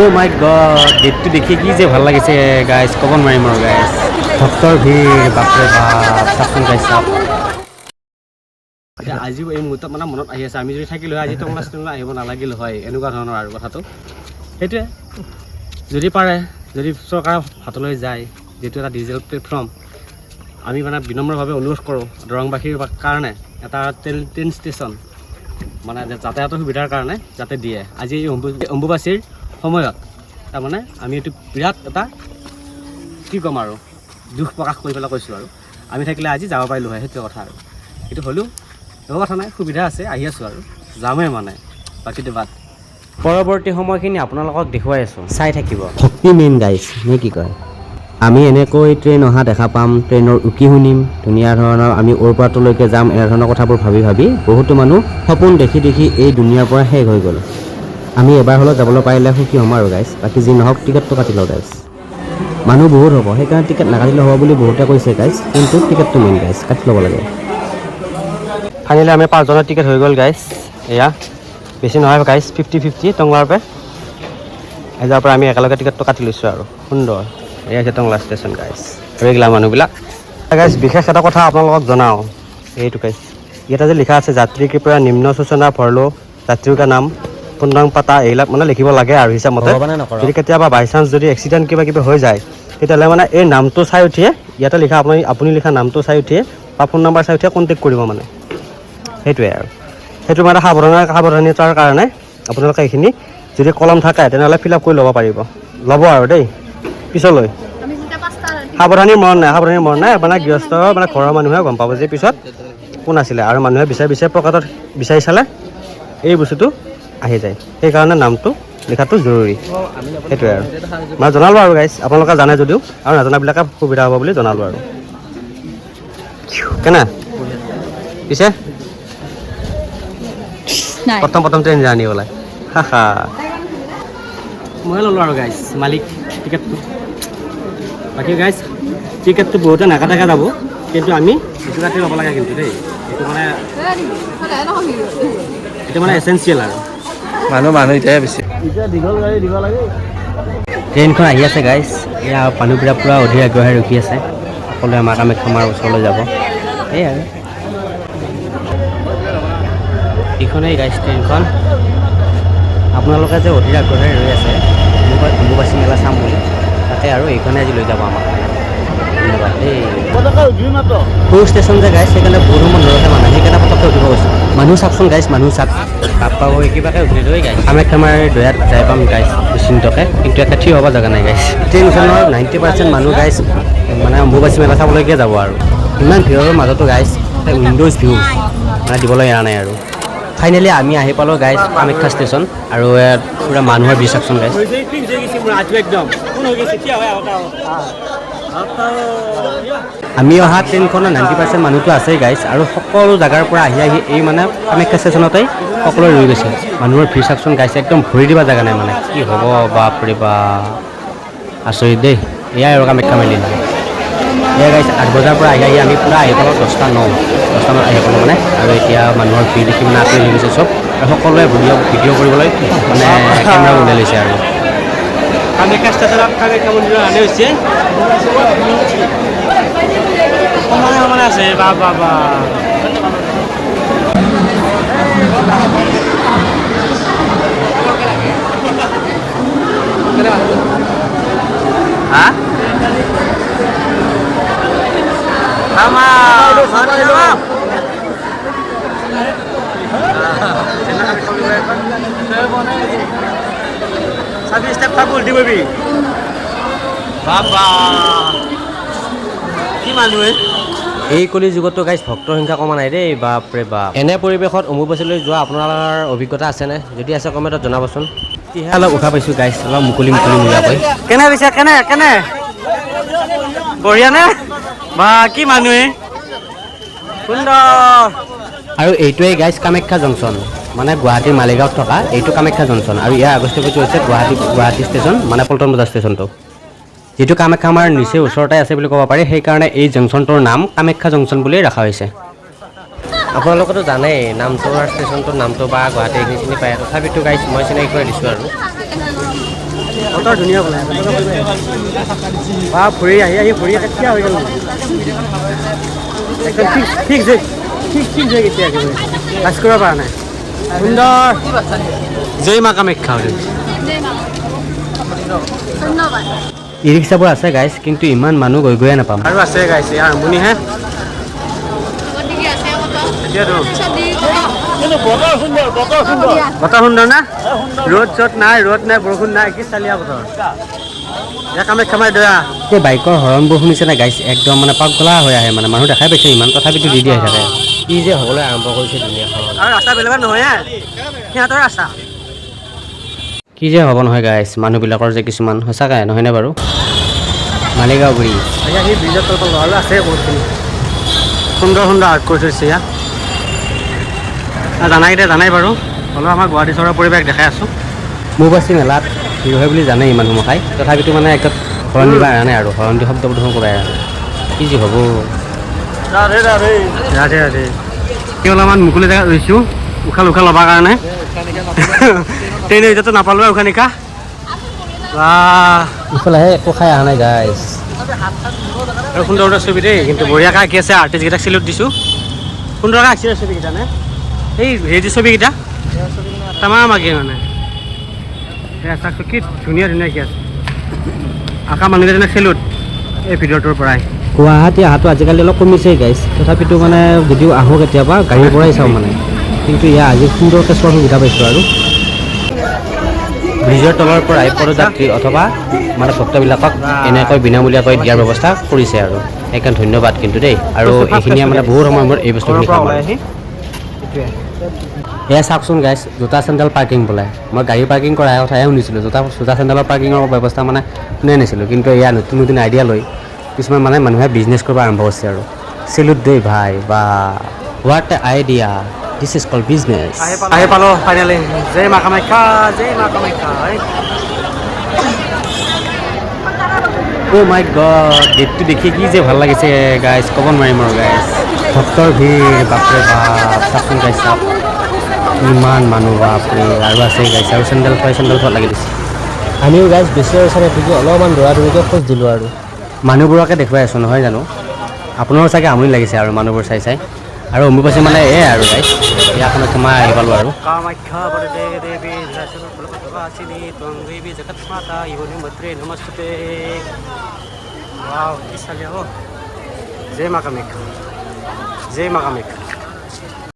ও মাই god, গেটটো দেখি কি যে ভাল লাগিছে গাইজ, ক'ব নোৱাৰিম আৰু গাইজ। ভক্তৰ ভিৰ, বাপৰে বাপ, চাচোন গাইজ চাওক। এতিয়া আজিও এই মুহূৰ্তত মানে মনত আহি আছে, আমি যদি থাকিলোঁ হয় আজি টংলা ষ্টেচনলৈ আহিব নালাগিল হয়, এনেকুৱা ধৰণৰ আৰু কথাটো সেইটোৱে। যদি পাৰে, যদি চৰকাৰৰ হাতলৈ যায়, যিটো এটা ডিজিটেল প্লেটফৰ্ম, আমি মানে বিনম্ৰভাৱে অনুৰোধ কৰোঁ দৰংবাসীৰ কাৰণে এটা ট্ৰেইন ষ্টেচন মানে যাতায়াতৰ সুবিধাৰ কাৰণে যাতে দিয়ে। আজি এই অম্বুবাচীৰ সময়ত তাৰমানে আমি এইটো বিৰাট এটা কি ক'ম আৰু দুখ প্ৰকাশ কৰি পেলাই কৈছোঁ আৰু আমি থাকিলে আজি যাব পাৰিলোঁ হয়, সেইটোৱে কথা আৰু। কিন্তু হ'লেও একো কথা নাই, সুবিধা আছে, আহি আছোঁ আৰু যামেই মানে বাকীটো বাদ। পৰৱৰ্তী সময়খিনি আপোনালোকক দেখুৱাই আছোঁ, চাই থাকিব। শক্তি মেইন গাইজ নে কি কয়? আমি এনেকৈ ট্ৰেইন অহা দেখা পাম, ট্ৰেইনৰ উকি শুনিম, ধুনীয়া ধৰণৰ আমি অ'ৰ পৰা তলৈকে যাম, এনেধৰণৰ কথাবোৰ ভাবি ভাবি বহুতো মানুহ সপোন দেখি দেখি এই দুনীয়াৰ পৰা শেষ হৈ গ'ল। আমি এবাৰ হ'লেও যাবলৈ পাৰিলে সুখী হ'ম আৰু গাইজ। বাকী যি নহওক টিকেটটো কাটি লওঁ গাইজ। মানুহ বহুত হ'ব, সেইকাৰণে টিকেট নাকাটিলে হ'ব বুলি বহুতে কৈছে গাইজ, কিন্তু টিকেটটো মেইন গাইজ, কাটি ল'ব লাগে। ফাইনেলি আমি 5জনৰ টিকেট হৈ গ'ল গাইজ। এয়া বেছি নহয় গাইজ, 50-50 টংলাৰ পৰা এজাৰ পৰা আমি একেলগে টিকেটটো কাটি লৈছোঁ আৰু সুন্দৰ। এয়া হৈছে টংলা ষ্টেচন গাইজ, ৰৈ গ'লা মানুহবিলাক গাইজ। বিশেষ এটা কথা আপোনালোকক জনাওঁ, এইটো গাইজ, ইয়াতে যে লিখা আছে যাত্ৰী কৃপয়া নিম্ন সূচনা ভৰলো যাত্ৰীৰ নাম পুনং পাতা, এইবিলাক মানে লিখিব লাগে আৰু হিচাপমতে। যদি কেতিয়াবা বাই চান্স যদি এক্সিডেণ্ট কিবা কিবি হৈ যায়, তেতিয়াহ'লে মানে এই নামটো চাই উঠিয়ে, ইয়াতে লিখা আপুনি লিখা নামটো চাই উঠিয়ে বা ফোন নম্বৰ চাই উঠিয়ে কণ্টেক্ট কৰিব মানে, সেইটোৱে আৰু। সেইটো মানে সাৱধানতাৰ কাৰণে আপোনালোকে এইখিনি যদি কলম থাকে তেনেহ'লে ফিল আপ কৰি ল'ব পাৰিব, ল'ব আৰু দেই পিছলৈ। সাৱধানী মৰণ নাই মানে গৃহস্থ মানে ঘৰৰ মানুহে গম পাব যে পিছত কোন আছিলে, আৰু মানুহে বিচাৰি প্ৰকাৰত বিচাৰি চালে এই বস্তুটো আহি যায়। সেইকাৰণে নামটো লিখাটো জৰুৰী, সেইটোৱে আৰু। মই জনালোঁ আৰু গাইজ, আপোনালোকে জানে যদিও আৰু নজনাবিলাকে সুবিধা হ'ব বুলি জনালোঁ আৰু। কেনে পিছে প্ৰথম ট্ৰেইন জাৰ্ণি ওলাই হা ময়ে ল'লোঁ আৰু গাইজ মালিক টিকেটটো। বাকী গাইজ টিকেটটো বহুতে নাকাটাকৈ যাব, কিন্তু আমি এইটো কাটি ল'ব লাগে কিন্তু দেই, এইটো মানে এচেঞ্চিয়েল আৰু মানুহ এতিয়াহে বেছি। এতিয়া দীঘল গাড়ী দিব লাগে। ট্ৰেইনখন আহি আছে গাইজ, এয়া মানুহবিলাক পূৰা অধীৰ আগ্ৰহে ৰখি আছে, সকলোৱে মা কামাখ্যা মাৰ ওচৰলৈ যাব। সেয়াই আৰু এইখনেই গাইজ ট্ৰেইনখন। আপোনালোকে যে অধীৰ আগ্ৰহে ৰৈ আছে অম্বুবাচী মেলা চাম বুলি, তাতে আৰু এইখনে আজি লৈ যাব আমাক। ধন্যবাদ দেই। সৰু ষ্টেচন যে গাইজ, সেইকাৰণে বহুত সময় নৰখে মানুহ, সেইকাৰণে পটককৈ উঠিব গৈছোঁ। মানুহ চাওকচোন গাইজ, মানুহ চাওক, পাপ পাব কিবাকৈ উঠিলৈ গাইজ। কামাখ্যা মাৰ দয়াত যাই পাম গাইজ নিশ্চিন্তকৈ, কিন্তু এটা থিয় হ'ব জেগা নাই গাইজ। ট্ৰেইনখনৰ 90% মানুহ গাইজ মানে অম্বুবাচী মেলা চাবলৈকে যাব আৰু ইমান ভিৰৰ মাজতো গাইজ উইণ্ড'জ ভিউ মানে দিবলৈ এৰা নাই আৰু। ফাইনেলি আমি আহি পালোঁ গাইজ কামাখ্যা ষ্টেচন, আৰু ইয়াত পূৰা মানুহৰ ভিৰ চাওকচোন গাইজ। আমি অহা ট্ৰেইনখনৰ 90% মানুহটো আছেই গাইজ, আৰু সকলো জেগাৰ পৰা আহি এই মানে কামাখ্যা ষ্টেচনতেই সকলোৱে ৰৈ গৈছে। মানুহৰ ভিৰ চাওকচোন গাইজ, একদম ভৰি দিব জেগা নাই মানে, কি হ'ব বাপৰে বাপ, আচৰিত দেই। এয়াই আৰু কামাখ্যা মেলি এয়া গাইজ 8 বজাৰ পৰা আহি আমি পূৰা আহি পালোঁ 10টামানত আহি পালোঁ মানে, আৰু এতিয়া মানুহৰ ভিৰ দেখি মানে আঁতৰি হৈ গৈছে চব, আৰু সকলোৱে ভিডিঅ' কৰিবলৈ মানে কেমেৰা ওলাই লৈছে আৰু। কামাখ্যা ষ্টেচনত কামাখ্যা মন্দিৰৰ আনে হৈছে সমানে আছে বা হা এই কলি যুগতো গাইজ ভক্তৰ সংখ্যা কমা নাই দেই, বাপৰে বাপ। এনে পৰিৱেশত অম্বুবাচীলৈ যোৱা আপোনাৰ অভিজ্ঞতা আছেনে? যদি আছে কমেণ্টত জনাবচোন। এতিয়াহে অলপ উশাহ পাইছোঁ গাইজ, অলপ মুকলি মুকলিমূৰীয়াকৈ। কেনে পিছে কেনে বঢ়িয়া নে? বা কি মানুহে সুন্দৰ। আৰু এইটোৱেই গাইজ কামাখ্যা জংচন, মানে গুৱাহাটীৰ মালিগাঁৱত থকা এইটো কামাখ্যা জংচন, আৰু ইয়াৰ আগষ্টপতি হৈছে গুৱাহাটী ষ্টেচন, মানে পল্টন বজাৰ ষ্টেচনটো, যিটো কামাখ্যা মাৰ নিচেই ওচৰতে আছে বুলি ক'ব পাৰি। সেইকাৰণে এই জংচনটোৰ নাম কামাখ্যা জংচন বুলিয়েই ৰখা হৈছে। আপোনালোকেতো জানেই নামটো ষ্টেচনটোৰ নামটো বা গুৱাহাটী এইখিনি চিনি পায়, তথাপিতো গাইজ মই চিনাকি কৰি দিছোঁ আৰু। বতৰ ধুনীয়া বোলে বা ফুৰি আহি ফুৰি কেতিয়া হৈ গ'ল একদম ফিক্স হৈ গৈছে একেবাৰে লাজ কৰিব পৰা নাই সুন্দৰ জয় মা কামাখ্যা ই ৰিক্সাবোৰ আছে গাইছ কিন্তু ইমান মানুহ গৈয়ে নাপাম আৰু আছে গাইছ ইয়াৰ আৰম্ভণিহে বতৰ সুন্দৰ না ৰ'দ নাই বৰষুণ নাই কি চালিয়া বতৰ কামাখ্যা মাই দয়া এই বাইকৰ হৰণবোৰ শুনিছে নে গাইছ একদম মানে পাগলা হৈ আহে মানে মানুহ দেখাই পাইছে ইমান তথাপিতো দি আহি থাকে কি যে হ'বলৈ আৰম্ভ কৰিছে দুনীয়াখন আৰু ৰাস্তা বেলেগ নহয় সিহঁতৰ ৰাস্তা কি যে হ'ব নহয় গাইছ মানুহবিলাকৰ যে কিছুমান সঁচাকৈ নহয়নে বাৰু মালিগাঁও ব্ৰিজ সেই ব্ৰিজৰ তলত আৰু আছে বহুতখিনি সুন্দৰ আৰ্ট কৰি থৈছে ইয়াত জানাই বাৰু হ'লেও আমাৰ গুৱাহাটী চহৰৰ পৰিৱেশ দেখাই আছোঁ মুবাচী মেলাত ভিৰ হয় বুলি জানেই মানুহ মখাই তথাপিতো মানে একদম হৰণ দিবা এৰা নাই আৰু হৰণ দি শব্দ প্ৰদূষণ কৰাই কি যি হ'ব ৰাধে কি অলপমান মুকলি জেগাত ৰৈছোঁ উশাহ ল'বৰ কাৰণে ট্ৰেইনৰ ভিতৰতো নাপালোঁ উশাহ নিশাহ ইফালেহে একো খাই অহা নাই গাইছ আৰু সুন্দৰ ছবি দেই কিন্তু বঢ়িয়াকৈ আঁকি আছে আৰ্টিষ্টকেইটাক চেলুট দিছোঁ সুন্দৰকৈ আঁকিছে ছবিকেইটা নে এই হেৰি ছবিকেইটা তামাম আঁকি মানে চাকচোন কি ধুনীয়া কি আছে আঁকা মানুহকেইজনে চেলুট এই ভিডিঅ'টোৰ পৰাই গুৱাহাটী অহাটো আজিকালি অলপ কমিছে গাইছ তথাপিতো মানে যদিও আহোঁ কেতিয়াবা গাড়ীৰ পৰাই চাওঁ মানে কিন্তু ইয়াৰ আজি সুন্দৰকৈ চোৱাৰ সুবিধা পাইছোঁ আৰু ব্ৰিজৰ তলৰ পৰাই পদযাত্ৰী অথবা মানে ভক্তবিলাকক এনেকৈ বিনামূলীয়াকৈ দিয়াৰ ব্যৱস্থা কৰিছে আৰু সেইকাৰণে ধন্যবাদ কিন্তু দেই আৰু এইখিনিয়ে মানে বহুত সময়ৰ মূৰত এই বস্তুখিনি খাম এয়া চাওকচোন গাইছ জোতা চেণ্ডেল পাৰ্কিং বোলে মই গাড়ী পাৰ্কিং কৰাৰ কথাহে শুনিছিলোঁ জোতা চেণ্ডেলৰ পাৰ্কিঙৰ ব্যৱস্থা মানে শুনাই নাছিলোঁ কিন্তু এয়া নতুন আইডিয়া লৈ কিছুমান মানে মানুহে বিজনেছ কৰিব আৰম্ভ কৰিছে আৰু চেলুট দেই ভাই বা what idea this is call business আহি পালোঁ ফাইনেলি জয় মা কামাখ্যা অ' মাই গড গেটটো দেখি কি যে ভাল লাগিছে গাইছ ক'ব নোৱাৰিম আৰু গাইছ ভক্তৰ ভিৰ বাপৰে বাপ চাচোন গাইছ চাওক ইমান মানুহ বাপৰে আৰু আছে গাইছ আৰু চেণ্ডেল থোৱা লাগি দিছে আমিও গাইছ বেছি ওচৰত থাকি অলপমান দৌৰাদৌৰিকৈ খোজ দিলোঁ আৰু মানুহবোৰকে দেখুৱাই আছোঁ নহয় জানো আপোনাৰো চাগে আমনি লাগিছে আৰু মানুহবোৰ চাই আৰু অম্বুবাচী মানে এয়াই আৰু গাইছ ইয়াখনত সোমাই আহি পালোঁ আৰু জয় মা কামাখ্যা